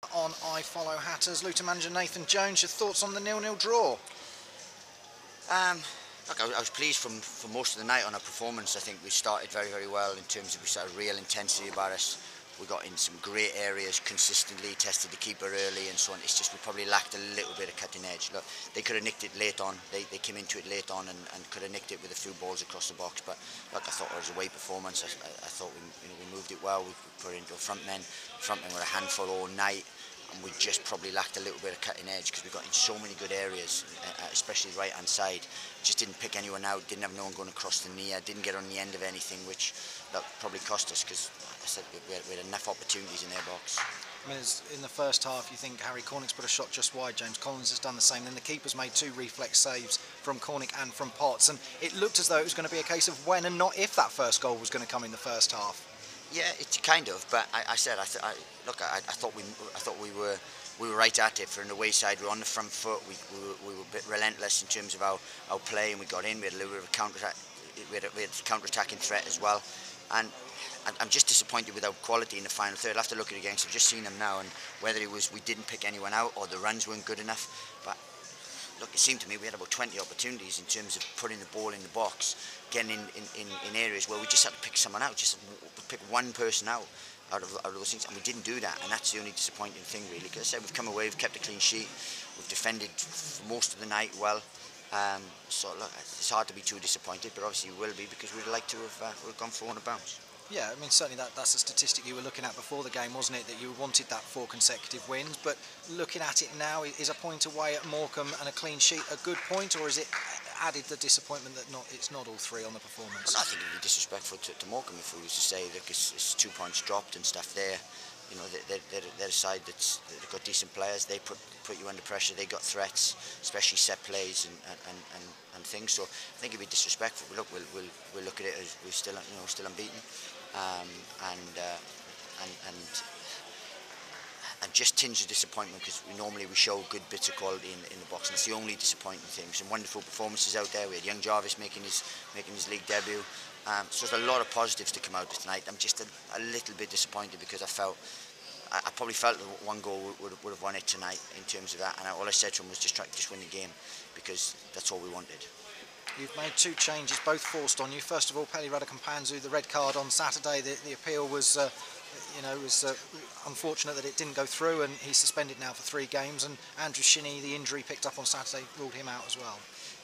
On I Follow Hatters, Luton manager Nathan Jones, your thoughts on the 0-0 draw? Um, Look, I was pleased for most of the night on our performance. I think we started very well in terms of we saw real intensity about us. We got in some great areas consistently, tested the keeper early and so on. It's just we probably lacked a little bit of cutting edge. Look, they could have nicked it late on. They came into it late on and could have nicked it with a few balls across the box. But look, I thought it was a away performance. I thought we moved it well. We put it into a front men. Front men were a handful all night. And we just probably lacked a little bit of cutting edge because we got in so many good areas, especially the right hand side. Just didn't pick anyone out, didn't have no one going across the knee, didn't get on the end of anything, which that probably cost us because I said we had enough opportunities in their box. I mean, in the first half, you think Harry Cornick's put a shot just wide, James Collins has done the same, then the keeper's made two reflex saves from Cornick and from Potts, and it looked as though it was going to be a case of when and not if that first goal was going to come in the first half. Yeah, it's kind of, but I thought we were right at it for an away side. We were on the front foot. We were a bit relentless in terms of our play, and we got in. We had a little bit of a counter. We had a counter-attacking threat as well, and I'm just disappointed with our quality in the final third. I'll have to look at it again. So I've just seen them now, and whether it was we didn't pick anyone out or the runs weren't good enough, but. Look, it seemed to me we had about 20 opportunities in terms of putting the ball in the box, getting in areas where we just had to pick someone out, just pick one person out of those things, and we didn't do that, and that's the only disappointing thing really, because I said we've come away, we've kept a clean sheet, we've defended for most of the night well, so look, it's hard to be too disappointed, but obviously we will be because we'd like to have gone 400 bounce. Yeah, I mean, certainly that's a statistic you were looking at before the game, wasn't it, that you wanted that 4 consecutive wins, but looking at it now, is a point away at Morecambe and a clean sheet a good point, or is it added the disappointment that it's not all 3 on the performance? Well, I think it would be disrespectful to Morecambe if we was to say that it's 2 points dropped and stuff there. You know, they're a side they've got decent players. They put you under pressure. They got threats, especially set plays and things. So I think it'd be disrespectful. But look, we'll look at it as we're still unbeaten, and just tinge of disappointment because we show good bits of quality in the box, and it's the only disappointing thing. Some wonderful performances out there. We had young Jarvis making his league debut. So there's a lot of positives to come out of tonight. I'm just a little bit disappointed because I probably felt that one goal would have won it tonight in terms of that, and all I said to him was just win the game because that's all we wanted. You've made 2 changes, both forced on you. First of all, Peli Radokampanzu, the red card on Saturday. The appeal was, unfortunate that it didn't go through, and he's suspended now for 3 games. And Andrew Shinney, the injury picked up on Saturday, ruled him out as well.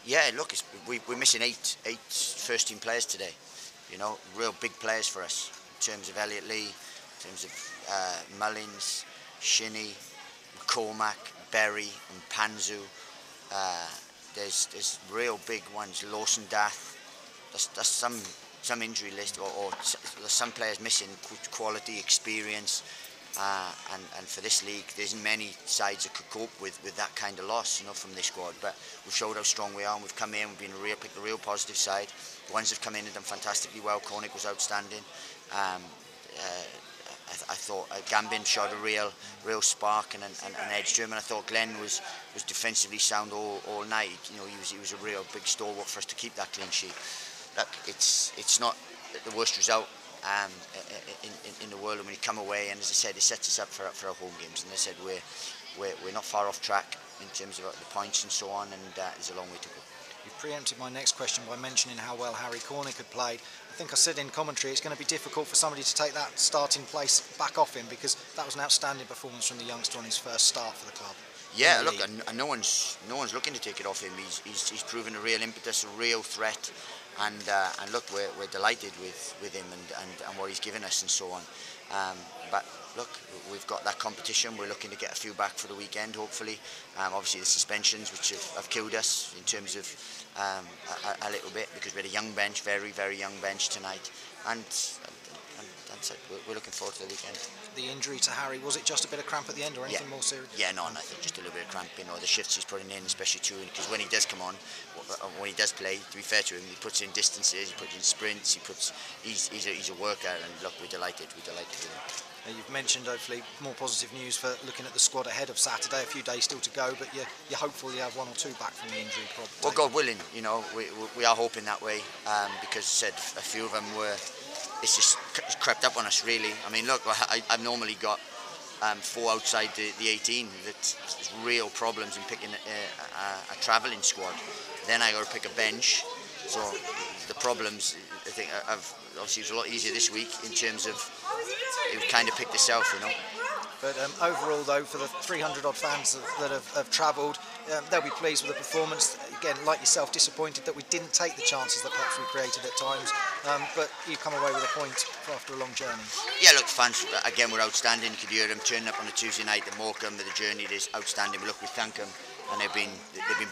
Yeah, look, we're missing eight first-team players today. You know, real big players for us in terms of Elliot Lee, in terms of Mullins, Shinney, McCormack, Berry, and Panzu. There's real big ones. Lawson Dath. That's some injury list, or there's some players missing quality, experience, and for this league, there isn't many sides that could cope with that kind of loss, you know, from this squad. But we've showed how strong we are, and we've come in. We've picked a real positive side. The ones that have come in have done fantastically well. Cornick was outstanding. I thought Gambin showed a real spark and an edge to him, and I thought Glenn was defensively sound all night. You know, he was a real big stalwart for us to keep that clean sheet. Look, it's not the worst result in the world, and when you come away, and as I said, it sets us up for our home games. And I said we're not far off track in terms of the points and so on, and there's a long way to go. You've preempted my next question by mentioning how well Harry Cornick had played. I think I said in commentary it's going to be difficult for somebody to take that starting place back off him, because that was an outstanding performance from the youngster on his first start for the club. Yeah, look, and no one's looking to take it off him. He's proven a real impetus, a real threat, and look, we're delighted with him and what he's given us and so on. But look, we've got that competition. We're looking to get a few back for the weekend, hopefully. Obviously the suspensions, which have killed us in terms of a little bit, because we had a young bench, very young bench tonight, and so we're looking forward to the weekend. The injury to Harry, was it just a bit of cramp at the end, or anything more serious? Yeah, no, nothing, just a little bit of cramp. You know, the shifts he's putting in, especially too, because when he does come on, when he does play, to be fair to him, he puts in distances, he puts in sprints, he's a worker, and look, we're delighted with him. You've mentioned, hopefully, more positive news for looking at the squad ahead of Saturday. A few days still to go, but you're hopeful you have 1 or 2 back from the injury problem. Well, God willing, you know, we are hoping that way, because I said a few of them it's just crept up on us, really. I mean, look, I've normally got 4 outside the 18. That's real problems in picking a travelling squad. Then I got to pick a bench. So the problems, I think, obviously it was a lot easier this week in terms of it kind of picked itself, you know. But overall, though, for the 300 odd fans that have travelled, they'll be pleased with the performance. Again, like yourself, disappointed that we didn't take the chances that perhaps we created at times. But you come away with a point after a long journey. Yeah, look, fans again were outstanding. You could hear them turning up on a Tuesday night at Morecambe. The journey is outstanding. Look, we thank them, and they've been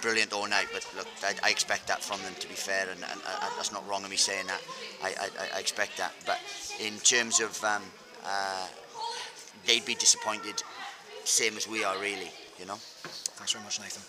brilliant all night. But look, I expect that from them, to be fair, and that's not wrong of me saying that. I expect that. But in terms of they'd be disappointed, same as we are, really, you know. Thanks very much, Nathan.